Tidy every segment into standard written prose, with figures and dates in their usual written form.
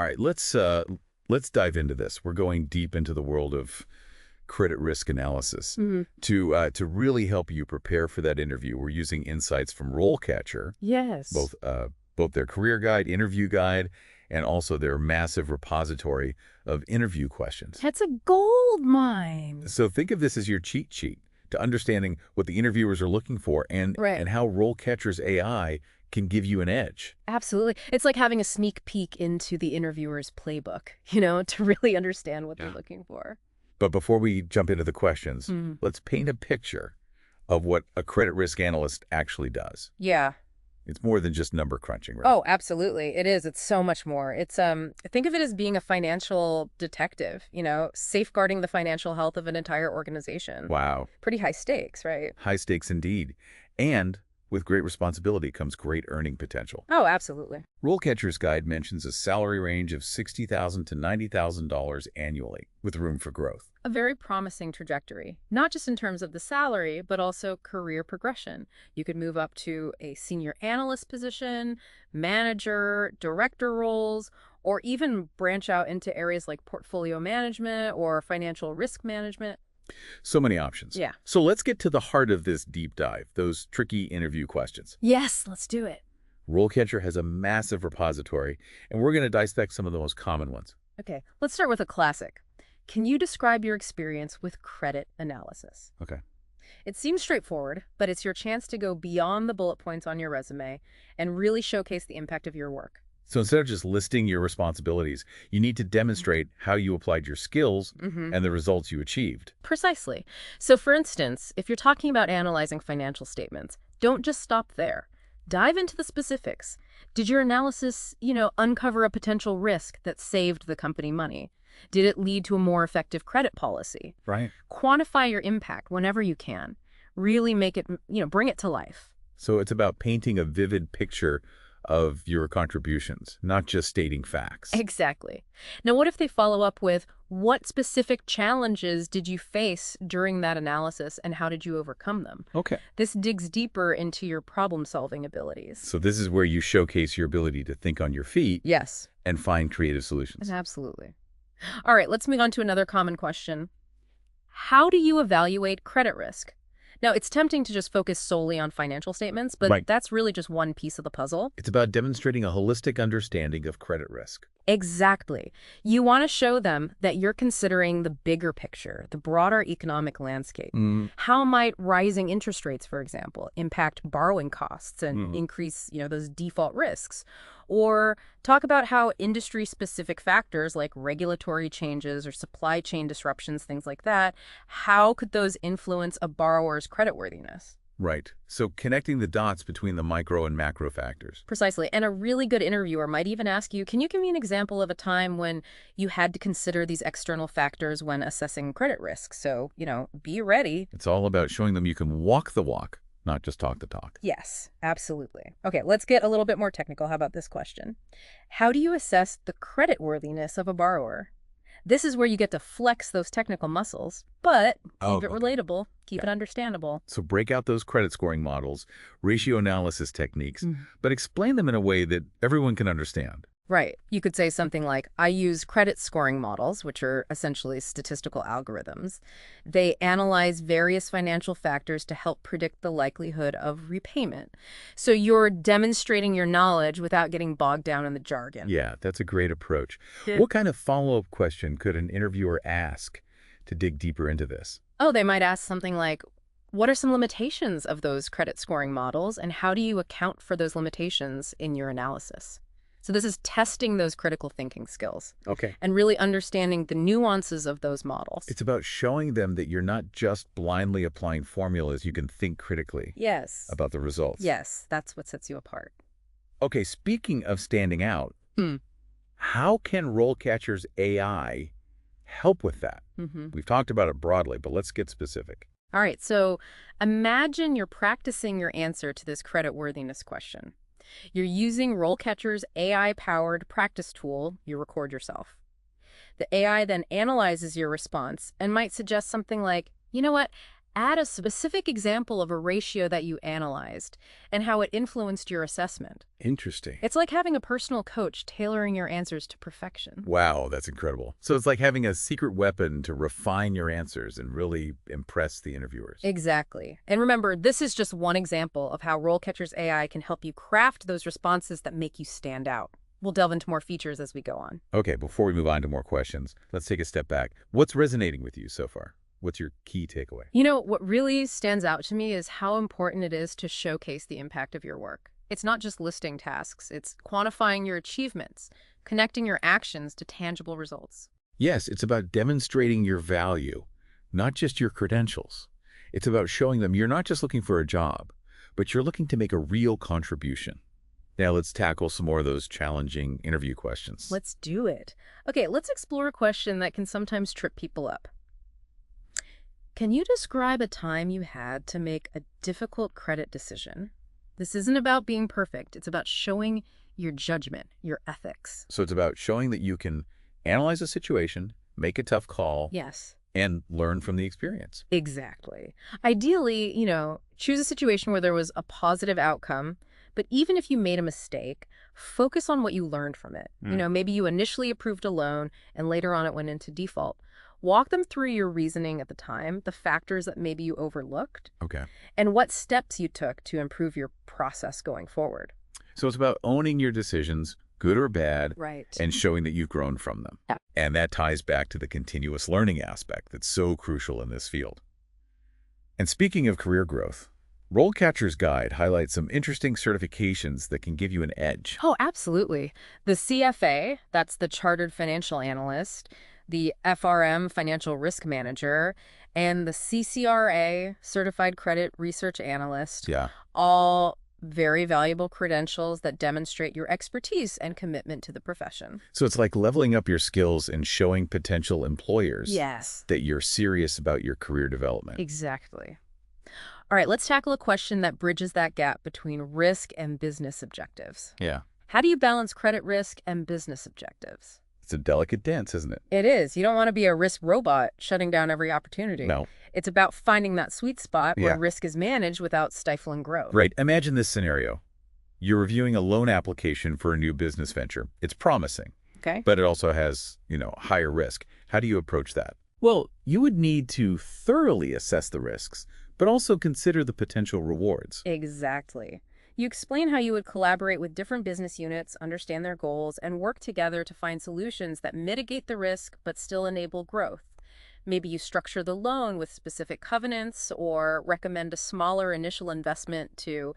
All right, let's dive into this. We're going deep into the world of credit risk analysis. To really help you prepare for that interview, we're using insights from RoleCatcher, Yes. both their career guide, interview guide, and also their massive repository of interview questions. That's a gold mine. So think of this as your cheat sheet to understanding what the interviewers are looking for and Right. how RoleCatcher's AI can give you an edge. Absolutely. It's like having a sneak peek into the interviewer's playbook, to really understand what they're looking for. But before we jump into the questions, let's paint a picture of what a credit risk analyst actually does. Yeah. It's more than just number crunching, right? Oh, absolutely. It is. It's so much more. It's think of it as being a financial detective, safeguarding the financial health of an entire organization. Wow. Pretty high stakes, right? High stakes indeed. And with great responsibility comes great earning potential. Oh, absolutely. RoleCatcher's guide mentions a salary range of $60,000 to $90,000 annually, with room for growth. A very promising trajectory, not just in terms of the salary, but also career progression. You could move up to a senior analyst position, manager, director roles, or even branch out into areas like portfolio management or financial risk management. So many options. Yeah. So let's get to the heart of this deep dive, those tricky interview questions. Yes, let's do it. RoleCatcher has a massive repository, and we're going to dissect some of the most common ones. Okay, let's start with a classic. Can you describe your experience with credit analysis? Okay. It seems straightforward, but it's your chance to go beyond the bullet points on your resume and really showcase the impact of your work. So instead of just listing your responsibilities, you need to demonstrate how you applied your skills and the results you achieved. Precisely. So for instance, if you're talking about analyzing financial statements, don't just stop there. Dive into the specifics. Did your analysis, uncover a potential risk that saved the company money? Did it lead to a more effective credit policy? Right. Quantify your impact whenever you can. Really make it, bring it to life. So it's about painting a vivid picture of your contributions, not just stating facts. Exactly. Now, what if they follow up with, what specific challenges did you face during that analysis and how did you overcome them? Okay. This digs deeper into your problem-solving abilities. So this is where you showcase your ability to think on your feet Yes. and find creative solutions. Absolutely. All right, let's move on to another common question. How do you evaluate credit risk? Now, it's tempting to just focus solely on financial statements, but that's really just one piece of the puzzle. It's about demonstrating a holistic understanding of credit risk. Exactly. You want to show them that you're considering the bigger picture, the broader economic landscape. How might rising interest rates, for example, impact borrowing costs and increase, those default risks? Or talk about how industry-specific factors like regulatory changes or supply chain disruptions, things like that, how could those influence a borrower's creditworthiness? Right. So connecting the dots between the micro and macro factors. Precisely. And a really good interviewer might even ask you, can you give me an example of a time when you had to consider these external factors when assessing credit risk? So, be ready. It's all about showing them you can walk the walk, not just talk the talk. Yes, absolutely. Okay, let's get a little bit more technical. How about this question? How do you assess the creditworthiness of a borrower? This is where you get to flex those technical muscles, but keep it relatable, keep it understandable. So break out those credit scoring models, ratio analysis techniques, but explain them in a way that everyone can understand. Right. You could say something like, I use credit scoring models, which are essentially statistical algorithms. They analyze various financial factors to help predict the likelihood of repayment. So you're demonstrating your knowledge without getting bogged down in the jargon. Yeah, that's a great approach. What kind of follow-up question could an interviewer ask to dig deeper into this? Oh, they might ask something like, what are some limitations of those credit scoring models, and how do you account for those limitations in your analysis? So this is testing those critical thinking skills. Okay. And really understanding the nuances of those models. It's about showing them that you're not just blindly applying formulas. You can think critically about the results. Yes, that's what sets you apart. Okay, speaking of standing out, how can RoleCatcher's AI help with that? We've talked about it broadly, but let's get specific. All right, so imagine you're practicing your answer to this creditworthiness question. You're using RoleCatcher's AI-powered practice tool, you record yourself. The AI then analyzes your response and might suggest something like, you know what, Add a specific example of a ratio that you analyzed and how it influenced your assessment. Interesting. It's like having a personal coach tailoring your answers to perfection. Wow, that's incredible. So it's like having a secret weapon to refine your answers and really impress the interviewers. Exactly. And remember, this is just one example of how RoleCatcher's AI can help you craft those responses that make you stand out. We'll delve into more features as we go on. Okay, before we move on to more questions, let's take a step back. What's resonating with you so far? What's your key takeaway? You know, what really stands out to me is how important it is to showcase the impact of your work. It's not just listing tasks, it's quantifying your achievements, connecting your actions to tangible results. Yes, it's about demonstrating your value, not just your credentials. It's about showing them you're not just looking for a job, but you're looking to make a real contribution. Now let's tackle some more of those challenging interview questions. Let's do it. Okay, let's explore a question that can sometimes trip people up. Can you describe a time you had to make a difficult credit decision? This isn't about being perfect. It's about showing your judgment, your ethics. So it's about showing that you can analyze a situation, make a tough call, Yes. and learn from the experience. Exactly. Ideally, choose a situation where there was a positive outcome, but even if you made a mistake, focus on what you learned from it. Maybe you initially approved a loan and later on it went into default. Walk them through your reasoning at the time, the factors that maybe you overlooked, Okay. and what steps you took to improve your process going forward. So it's about owning your decisions, good or bad, Right. and showing that you've grown from them. Yeah. And that ties back to the continuous learning aspect that's so crucial in this field. And speaking of career growth, RoleCatcher's guide highlights some interesting certifications that can give you an edge. Oh, absolutely. The CFA, that's the Chartered Financial Analyst, the FRM Financial Risk Manager, and the CCRA Certified Credit Research Analyst, Yeah. all very valuable credentials that demonstrate your expertise and commitment to the profession. So it's like leveling up your skills and showing potential employers Yes. that you're serious about your career development. Exactly. All right, let's tackle a question that bridges that gap between risk and business objectives. Yeah. How do you balance credit risk and business objectives? It's a delicate dance, isn't it? It is. You don't want to be a risk robot shutting down every opportunity. No. It's about finding that sweet spot where Yeah. risk is managed without stifling growth. Right. Imagine this scenario. You're reviewing a loan application for a new business venture. It's promising, Okay. but it also has, higher risk. How do you approach that? Well, you would need to thoroughly assess the risks, but also consider the potential rewards. Exactly. You explain how you would collaborate with different business units, understand their goals, and work together to find solutions that mitigate the risk but still enable growth. Maybe you structure the loan with specific covenants or recommend a smaller initial investment to,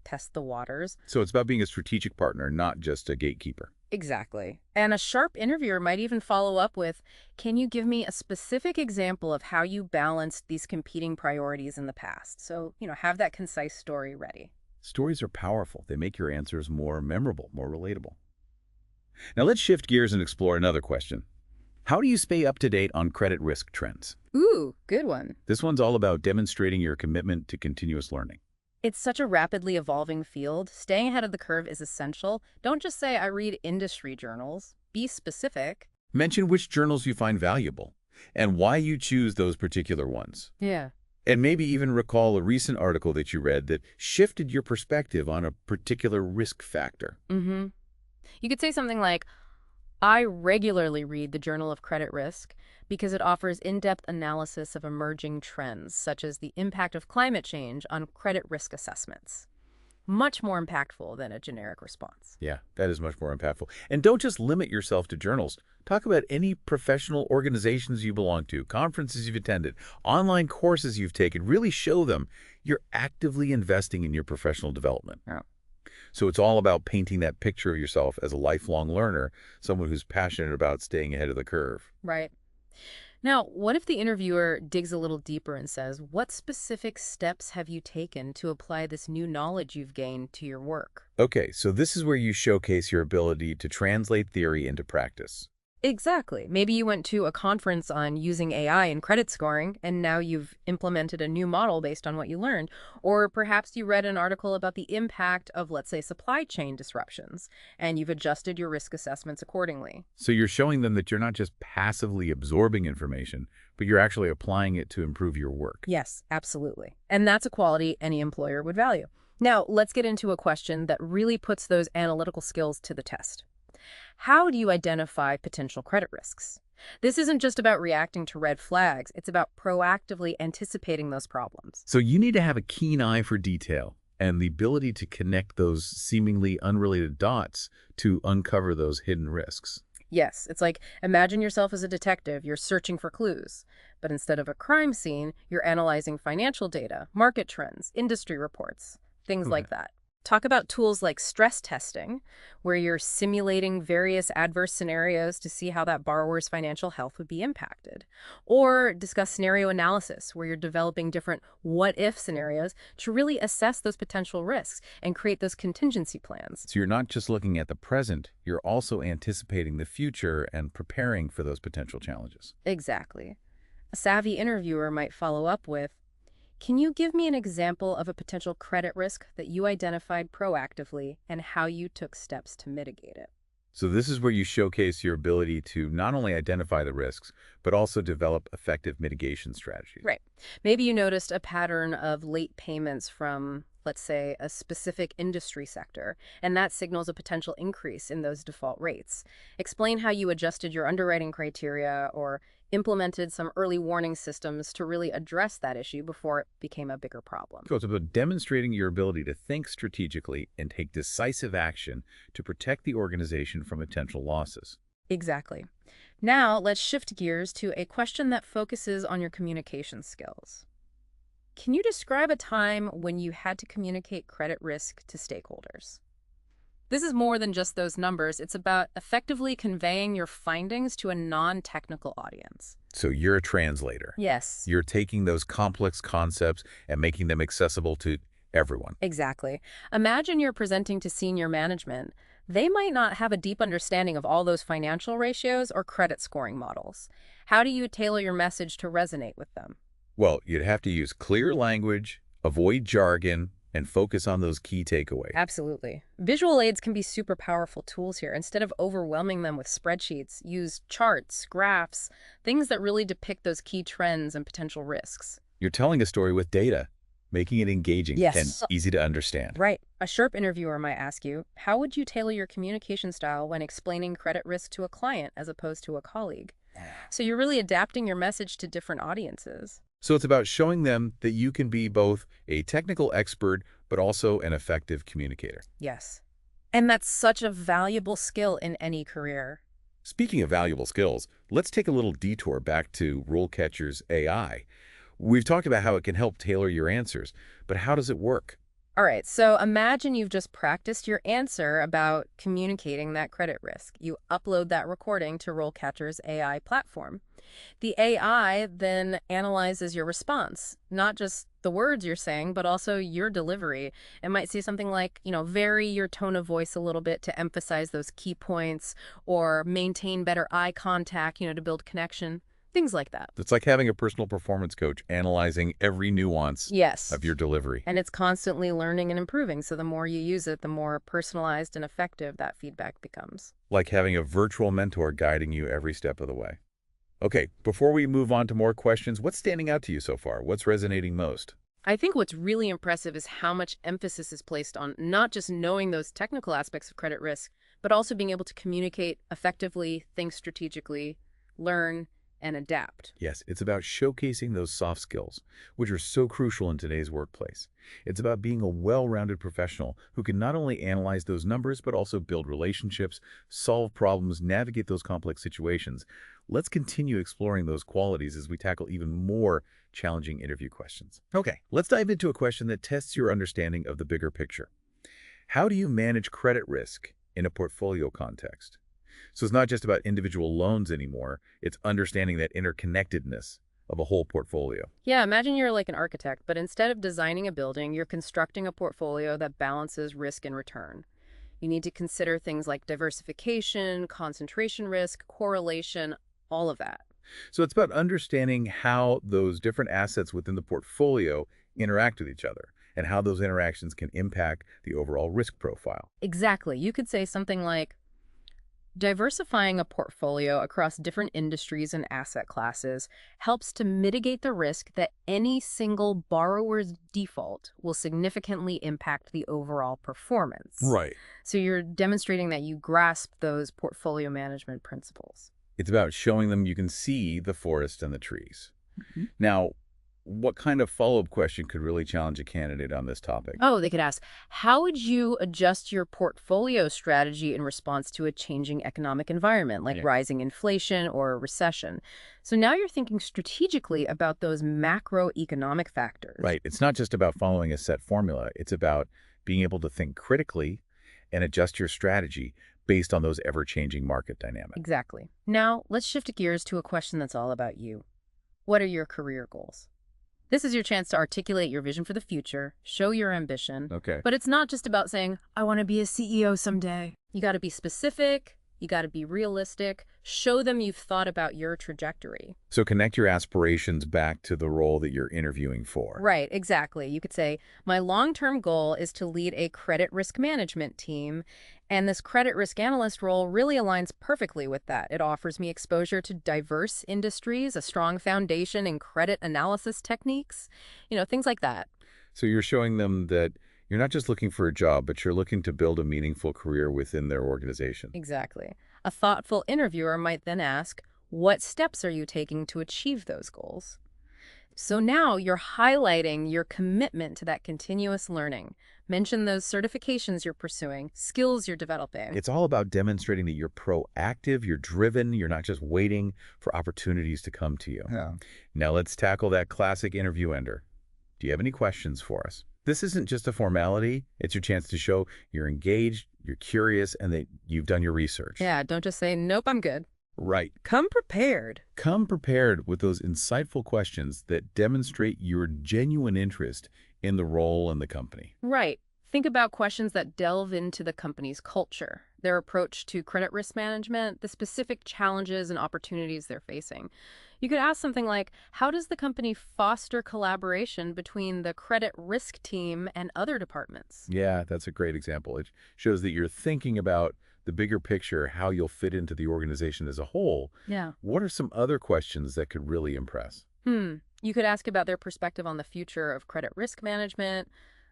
test the waters. So it's about being a strategic partner, not just a gatekeeper. Exactly. And a sharp interviewer might even follow up with, can you give me a specific example of how you balanced these competing priorities in the past? So, have that concise story ready. Stories are powerful. They make your answers more memorable, more relatable. Now let's shift gears and explore another question. How do you stay up to date on credit risk trends? Ooh, good one. This one's all about demonstrating your commitment to continuous learning. It's such a rapidly evolving field. Staying ahead of the curve is essential. Don't just say, I read industry journals. Be specific. Mention which journals you find valuable and why you choose those particular ones. Yeah. And maybe even recall a recent article that you read that shifted your perspective on a particular risk factor. Mm-hmm. You could say something like, I regularly read the Journal of Credit Risk because it offers in-depth analysis of emerging trends, such as the impact of climate change on credit risk assessments. Much more impactful than a generic response. Yeah, that is much more impactful. And don't just limit yourself to journals. Talk about any professional organizations you belong to, conferences you've attended, online courses you've taken. Really show them you're actively investing in your professional development. Yeah. So it's all about painting that picture of yourself as a lifelong learner, someone who's passionate about staying ahead of the curve. Right. Now, what if the interviewer digs a little deeper and says, what specific steps have you taken to apply this new knowledge you've gained to your work? Okay, so this is where you showcase your ability to translate theory into practice. Exactly. Maybe you went to a conference on using AI in credit scoring, and now you've implemented a new model based on what you learned. Or perhaps you read an article about the impact of, let's say, supply chain disruptions, and you've adjusted your risk assessments accordingly. So you're showing them that you're not just passively absorbing information, but you're actually applying it to improve your work. Yes, absolutely. And that's a quality any employer would value. Now, let's get into a question that really puts those analytical skills to the test. How do you identify potential credit risks? This isn't just about reacting to red flags, it's about proactively anticipating those problems. So you need to have a keen eye for detail and the ability to connect those seemingly unrelated dots to uncover those hidden risks. Yes, it's like imagine yourself as a detective, you're searching for clues. But instead of a crime scene, you're analyzing financial data, market trends, industry reports, things Okay. like that. Talk about tools like stress testing, where you're simulating various adverse scenarios to see how that borrower's financial health would be impacted. Or discuss scenario analysis, where you're developing different what-if scenarios to really assess those potential risks and create those contingency plans. So you're not just looking at the present, you're also anticipating the future and preparing for those potential challenges. Exactly. A savvy interviewer might follow up with, can you give me an example of a potential credit risk that you identified proactively and how you took steps to mitigate it? So this is where you showcase your ability to not only identify the risks, but also develop effective mitigation strategies. Right. Maybe you noticed a pattern of late payments from, let's say, a specific industry sector, and that signals a potential increase in those default rates. Explain how you adjusted your underwriting criteria or implemented some early warning systems to really address that issue before it became a bigger problem. So it's about demonstrating your ability to think strategically and take decisive action to protect the organization from potential losses. Exactly. Now, let's shift gears to a question that focuses on your communication skills. Can you describe a time when you had to communicate credit risk to stakeholders? This is more than just those numbers. It's about effectively conveying your findings to a non-technical audience. So you're a translator. Yes. You're taking those complex concepts and making them accessible to everyone. Exactly. Imagine you're presenting to senior management. They might not have a deep understanding of all those financial ratios or credit scoring models. How do you tailor your message to resonate with them? Well, you'd have to use clear language, avoid jargon, and focus on those key takeaways. Absolutely. Visual aids can be super powerful tools here. Instead of overwhelming them with spreadsheets, use charts, graphs, things that really depict those key trends and potential risks. You're telling a story with data, making it engaging Yes. and easy to understand. Right. A sharp interviewer might ask you, how would you tailor your communication style when explaining credit risk to a client as opposed to a colleague? So you're really adapting your message to different audiences. So it's about showing them that you can be both a technical expert, but also an effective communicator. Yes. And that's such a valuable skill in any career. Speaking of valuable skills, let's take a little detour back to RoleCatcher's AI. We've talked about how it can help tailor your answers, but how does it work? All right, so imagine you've just practiced your answer about communicating that credit risk. You upload that recording to RoleCatcher's AI platform. The AI then analyzes your response, not just the words you're saying, but also your delivery. It might say something like, vary your tone of voice a little bit to emphasize those key points, or maintain better eye contact, to build connection. Things like that. It's like having a personal performance coach analyzing every nuance Yes. of your delivery. And it's constantly learning and improving, so the more you use it, the more personalized and effective that feedback becomes. Like having a virtual mentor guiding you every step of the way. Okay, before we move on to more questions, what's standing out to you so far? What's resonating most? I think what's really impressive is how much emphasis is placed on not just knowing those technical aspects of credit risk, but also being able to communicate effectively, think strategically, learn, and adapt. Yes, it's about showcasing those soft skills, which are so crucial in today's workplace. It's about being a well-rounded professional who can not only analyze those numbers, but also build relationships, solve problems, navigate those complex situations. Let's continue exploring those qualities as we tackle even more challenging interview questions. Okay, let's dive into a question that tests your understanding of the bigger picture. How do you manage credit risk in a portfolio context? So it's not just about individual loans anymore, it's understanding that interconnectedness of a whole portfolio. Yeah, imagine you're like an architect, but instead of designing a building, you're constructing a portfolio that balances risk and return. You need to consider things like diversification, concentration risk, correlation, all of that. So it's about understanding how those different assets within the portfolio interact with each other and how those interactions can impact the overall risk profile. Exactly. You could say something like, diversifying a portfolio across different industries and asset classes helps to mitigate the risk that any single borrower's default will significantly impact the overall performance. Right. So you're demonstrating that you grasp those portfolio management principles. It's about showing them you can see the forest and the trees. Now, what kind of follow-up question could really challenge a candidate on this topic? Oh, they could ask, how would you adjust your portfolio strategy in response to a changing economic environment, like Yeah. rising inflation or a recession? So now you're thinking strategically about those macroeconomic factors. Right. It's not just about following a set formula. It's about being able to think critically and adjust your strategy based on those ever-changing market dynamics. Exactly. Now, let's shift gears to a question that's all about you. What are your career goals? This is your chance to articulate your vision for the future, show your ambition. Okay. But it's not just about saying, I want to be a CEO someday. You got to be specific. You got to be realistic. Show them you've thought about your trajectory. So connect your aspirations back to the role that you're interviewing for. Right, exactly. You could say, my long-term goal is to lead a credit risk management team, and this credit risk analyst role really aligns perfectly with that. It offers me exposure to diverse industries, a strong foundation in credit analysis techniques, things like that. So you're showing them that you're not just looking for a job, but you're looking to build a meaningful career within their organization. Exactly. A thoughtful interviewer might then ask, what steps are you taking to achieve those goals? So now you're highlighting your commitment to that continuous learning. Mention those certifications you're pursuing, skills you're developing. It's all about demonstrating that you're proactive, you're driven, you're not just waiting for opportunities to come to you. Yeah. Now let's tackle that classic interview ender. Do you have any questions for us? This isn't just a formality. It's your chance to show you're engaged, you're curious, and that you've done your research. Yeah, don't just say, nope, I'm good. Right. Come prepared. Come prepared with those insightful questions that demonstrate your genuine interest in the role and the company. Right. Think about questions that delve into the company's culture, their approach to credit risk management, the specific challenges and opportunities they're facing. You could ask something like, how does the company foster collaboration between the credit risk team and other departments? Yeah, that's a great example. It shows that you're thinking about the bigger picture, how you'll fit into the organization as a whole. Yeah. What are some other questions that could really impress? You could ask about their perspective on the future of credit risk management,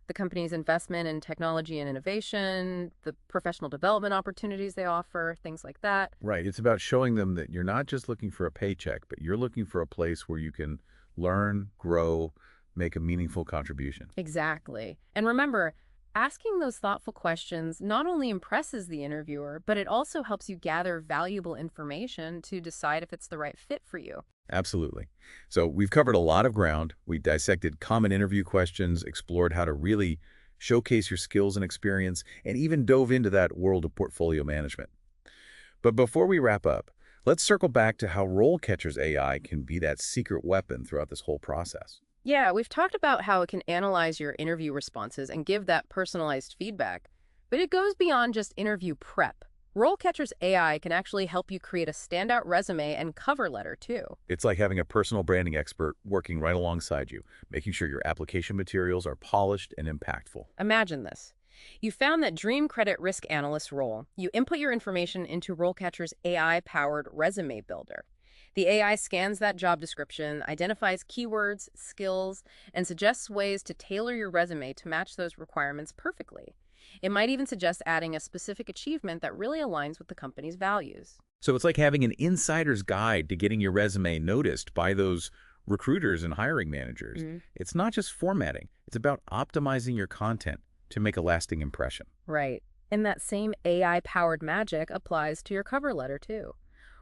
the company's investment in technology and innovation, the professional development opportunities they offer, things like that. Right. It's about showing them that you're not just looking for a paycheck, but you're looking for a place where you can learn, grow, make a meaningful contribution. Exactly. And remember, asking those thoughtful questions not only impresses the interviewer, but it also helps you gather valuable information to decide if it's the right fit for you. Absolutely. So we've covered a lot of ground. We dissected common interview questions, explored how to really showcase your skills and experience, and even dove into that world of portfolio management. But before we wrap up, let's circle back to how RoleCatcher's AI can be that secret weapon throughout this whole process. Yeah, we've talked about how it can analyze your interview responses and give that personalized feedback, but it goes beyond just interview prep. RoleCatcher's AI can actually help you create a standout resume and cover letter, too. It's like having a personal branding expert working right alongside you, making sure your application materials are polished and impactful. Imagine this. You found that dream credit risk analyst role. You input your information into RoleCatcher's AI-powered resume builder. The AI scans that job description, identifies keywords, skills, and suggests ways to tailor your resume to match those requirements perfectly. It might even suggest adding a specific achievement that really aligns with the company's values. So it's like having an insider's guide to getting your resume noticed by those recruiters and hiring managers. It's not just formatting. It's about optimizing your content to make a lasting impression. Right. And that same AI-powered magic applies to your cover letter, too.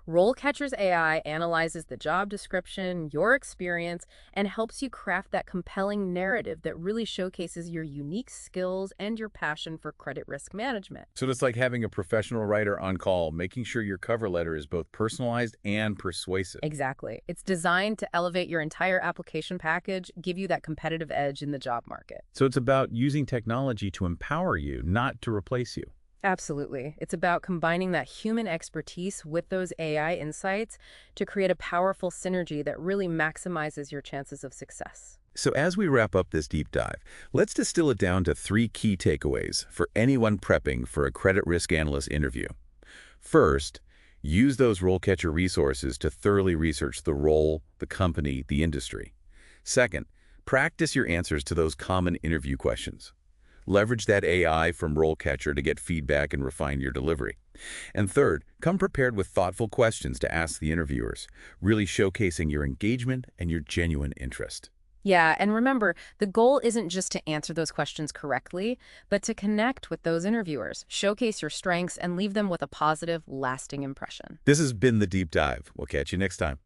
RoleCatcher's AI analyzes the job description, your experience, and helps you craft that compelling narrative that really showcases your unique skills and your passion for credit risk management. So it's like having a professional writer on call, making sure your cover letter is both personalized and persuasive. Exactly. It's designed to elevate your entire application package, give you that competitive edge in the job market. So it's about using technology to empower you, not to replace you. Absolutely. It's about combining that human expertise with those AI insights to create a powerful synergy that really maximizes your chances of success. So as we wrap up this deep dive, let's distill it down to 3 key takeaways for anyone prepping for a credit risk analyst interview. First, use those RoleCatcher resources to thoroughly research the role, the company, the industry. Second, practice your answers to those common interview questions. Leverage that AI from RoleCatcher to get feedback and refine your delivery. And third, come prepared with thoughtful questions to ask the interviewers, really showcasing your engagement and your genuine interest. Yeah, and remember, the goal isn't just to answer those questions correctly, but to connect with those interviewers, showcase your strengths, and leave them with a positive, lasting impression. This has been The Deep Dive. We'll catch you next time.